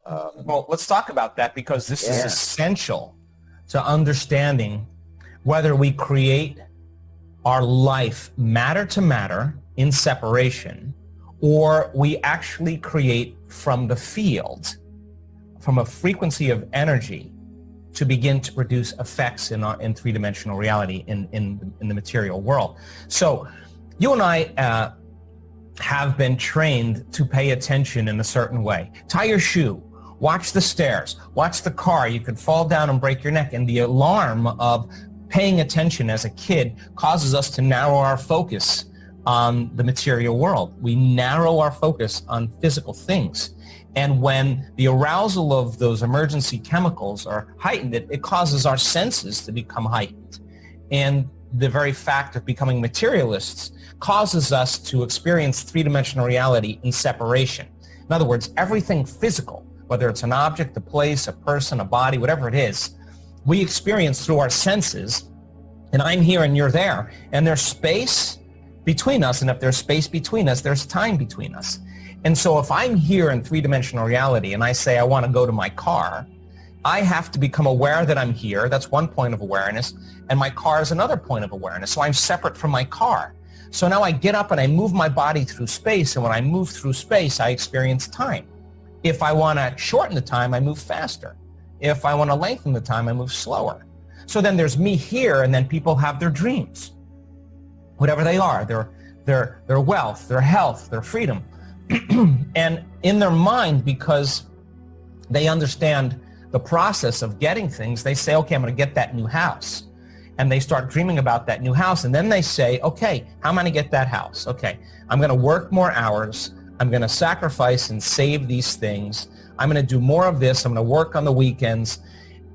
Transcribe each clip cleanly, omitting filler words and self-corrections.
Well, let's talk about that, because this is essential to understanding whether we create our life matter to matter in separation, or we actually create from the field, from a frequency of energy, to begin to produce effects in three-dimensional reality in the material world. So you and I have been trained to pay attention in a certain way. Tie your shoe, watch the stairs, watch the car. You could fall down and break your neck. And the alarm of paying attention as a kid causes us to narrow our focus on the material world. We narrow our focus on physical things. And when the arousal of those emergency chemicals are heightened, it causes our senses to become heightened. And the very fact of becoming materialists causes us to experience three-dimensional reality in separation. In other words, everything physical, whether it's an object, a place, a person, a body, whatever it is, we experience through our senses, and I'm here and you're there, and there's space between us, and if there's space between us, there's time between us. And so if I'm here in three-dimensional reality and I say I want to go to my car, I have to become aware that I'm here. That's one point of awareness, and my car is another point of awareness. So I'm separate from my car. So now I get up and I move my body through space, and when I move through space, I experience time. If I want to shorten the time, I move faster. If I want to lengthen the time, I move slower. So then there's me here, and then people have their dreams, whatever they are, their wealth, their health, their freedom. And in their mind, because they understand the process of getting things, they say, okay, I'm going to get that new house. And they start dreaming about that new house. And then they say, okay, how am I going to get that house? Okay, I'm going to work more hours. I'm going to sacrifice and save these things. I'm going to do more of this. I'm going to work on the weekends.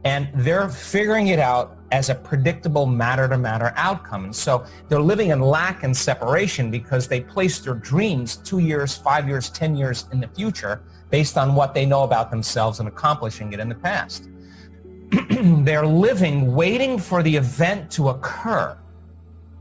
And they're figuring it out as a predictable matter-to-matter outcome. And so they're living in lack and separation because they place their dreams 2 years, 5 years, 10 years in the future based on what they know about themselves and accomplishing it in the past. They're living, waiting for the event to occur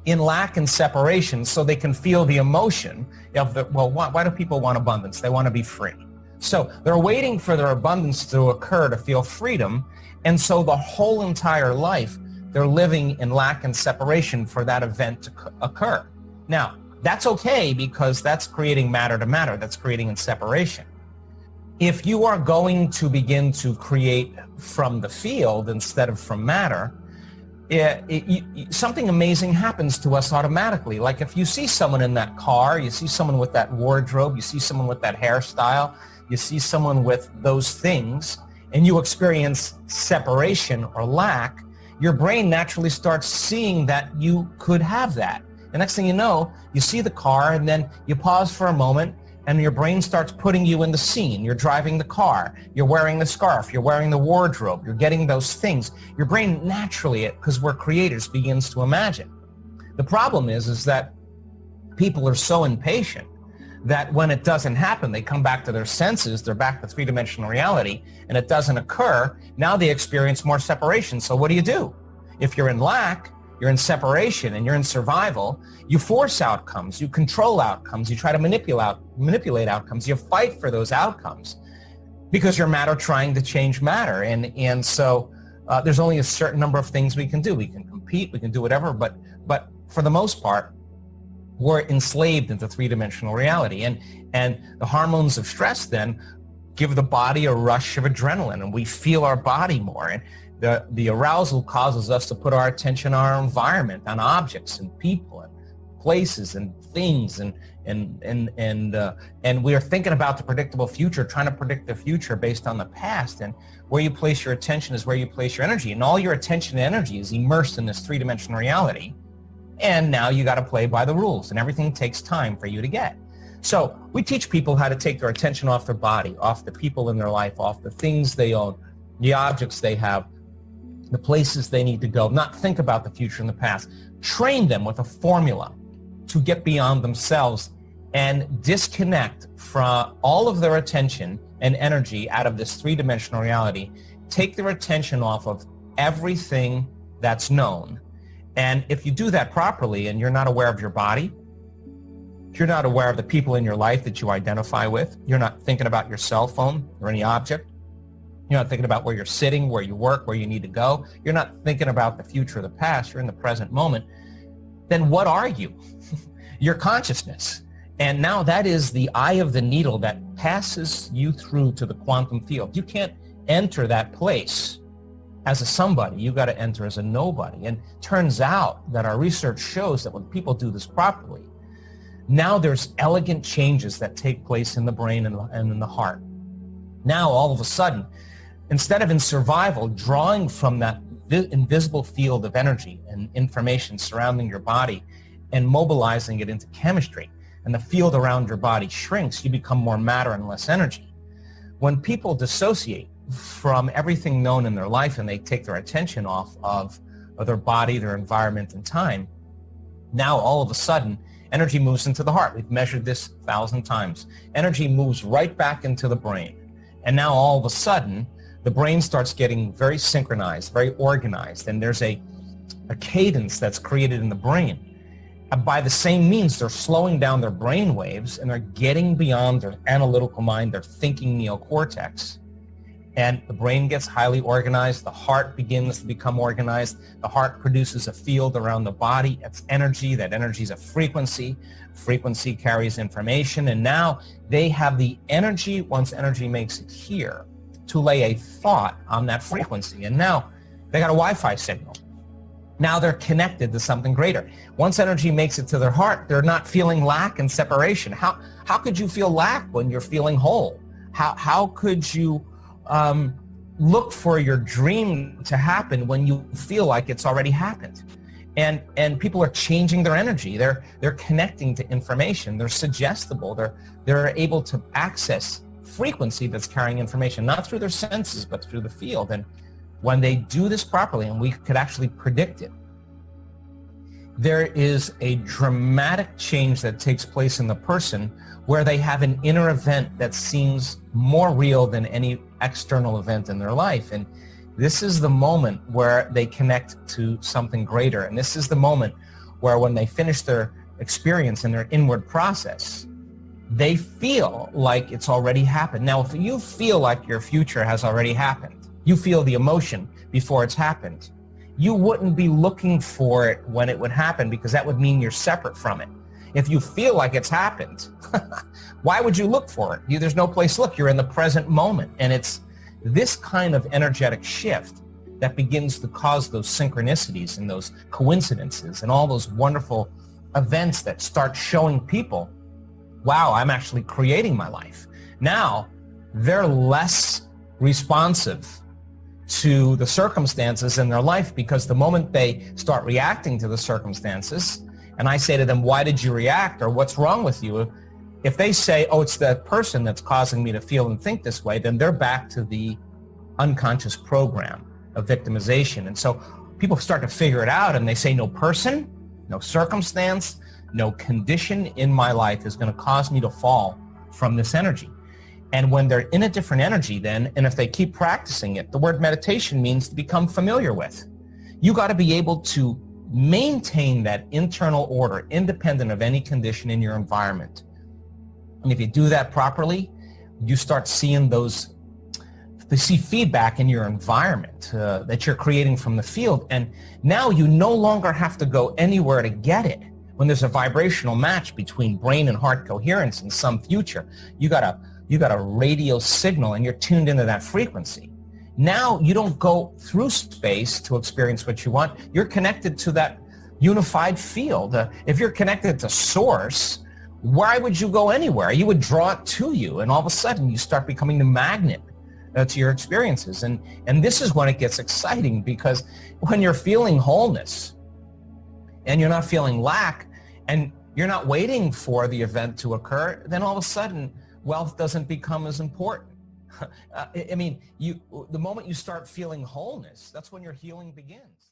in lack and separation so they can feel the emotion of the, well, why do people want abundance? They want to be free. So they're waiting for their abundance to occur to feel freedom. And so the whole entire life, they're living in lack and separation for that event to occur. Now, that's okay because that's creating matter to matter. That's creating in separation. If you are going to begin to create from the field instead of from matter, something amazing happens to us automatically. Like if you see someone in that car, you see someone with that wardrobe, you see someone with that hairstyle, you see someone with those things, and you experience separation or lack, your brain naturally starts seeing that you could have that. The next thing you know, you see the car, and then you pause for a moment, and your brain starts putting you in the scene. You're driving the car, you're wearing the scarf, you're wearing the wardrobe, you're getting those things. Your brain naturally, because we're creators, begins to imagine. The problem is that people are so impatient that when it doesn't happen, they come back to their senses, they're back to three-dimensional reality, and it doesn't occur. Now they experience more separation. So what do? If you're in lack, you're in separation, and you're in survival, you force outcomes, you control outcomes, you try to manipulate outcomes, you fight for those outcomes because you're matter trying to change matter. And so there's only a certain number of things we can do. We can compete, we can do whatever, but for the most part, we're enslaved into three-dimensional reality. And the hormones of stress then give the body a rush of adrenaline, and we feel our body more. And the arousal causes us to put our attention on our environment, on objects and people and places and things, and we are thinking about the predictable future, trying to predict the future based on the past. And where you place your attention is where you place your energy, and all your attention and energy is immersed in this three-dimensional reality. And now you got to play by the rules, and everything takes time for you to get. So we teach people how to take their attention off their body, off the people in their life, off the things they own, the objects they have, the places they need to go, not think about the future and the past. Train them with a formula to get beyond themselves and disconnect from all of their attention and energy out of this three-dimensional reality. Take their attention off of everything that's known. And if you do that properly and you're not aware of your body, if you're not aware of the people in your life that you identify with, you're not thinking about your cell phone or any object, You're not thinking about where you're sitting, where you work, where you need to go. You're not thinking about the future or the past. You're in the present moment. Then what are you? Your consciousness. And now that is the eye of the needle that passes you through to the quantum field. You can't enter that place as a somebody. You got to enter as a nobody. And turns out that our research shows that when people do this properly, now there's elegant changes that take place in the brain and in the heart. Now, all of a sudden, instead of in survival, drawing from that invisible field of energy and information surrounding your body and mobilizing it into chemistry, and the field around your body shrinks, you become more matter and less energy. When people dissociate from everything known in their life and they take their attention off of their body, their environment, and time, now all of a sudden, energy moves into the heart. We've measured this 1,000 times. Energy moves right back into the brain. And now all of a sudden, the brain starts getting very synchronized, very organized, and there's a cadence that's created in the brain. And by the same means, they're slowing down their brain waves and they're getting beyond their analytical mind, their thinking neocortex. And the brain gets highly organized. The heart begins to become organized. The heart produces a field around the body. It's energy. That energy is a frequency. Frequency carries information. And now they have the energy, once energy makes it here, to lay a thought on that frequency. And now they got a Wi-Fi signal. Now they're connected to something greater. Once energy makes it to their heart, they're not feeling lack and separation. How could you feel lack when you're feeling whole? How could you look for your dream to happen when you feel like it's already happened? And people are changing their energy. They're connecting to information. They're suggestible. They're able to access frequency that's carrying information, not through their senses, but through the field. And when they do this properly, and we could actually predict it, there is a dramatic change that takes place in the person where they have an inner event that seems more real than any external event in their life. And this is the moment where they connect to something greater. And this is the moment where when they finish their experience and their inward process, they feel like it's already happened. Now, if you feel like your future has already happened, you feel the emotion before it's happened, you wouldn't be looking for it when it would happen, because that would mean you're separate from it. If you feel like it's happened, why would you look for it? There's no place to look. You're in the present moment. And it's this kind of energetic shift that begins to cause those synchronicities and those coincidences and all those wonderful events that start showing people, wow, I'm actually creating my life. Now, they're less responsive to the circumstances in their life, because the moment they start reacting to the circumstances, and I say to them, why did you react, or what's wrong with you? If they say, oh, it's that person that's causing me to feel and think this way, then they're back to the unconscious program of victimization. And so people start to figure it out, and they say, no person, no circumstance, no condition in my life is going to cause me to fall from this energy. And when they're in a different energy then, and if they keep practicing it, the word meditation means to become familiar with. You got to be able to maintain that internal order independent of any condition in your environment. And if you do that properly, you start seeing see feedback in your environment that you're creating from the field. And now you no longer have to go anywhere to get it. When there's a vibrational match between brain and heart coherence in some future, you got a radio signal and you're tuned into that frequency. Now you don't go through space to experience what you want. You're connected to that unified field. If you're connected to source, why would you go anywhere? You would draw it to you, and all of a sudden you start becoming the magnet to your experiences. And this is when it gets exciting, because when you're feeling wholeness and you're not feeling lack and you're not waiting for the event to occur, then all of a sudden wealth doesn't become as important. The moment you start feeling wholeness, that's when your healing begins.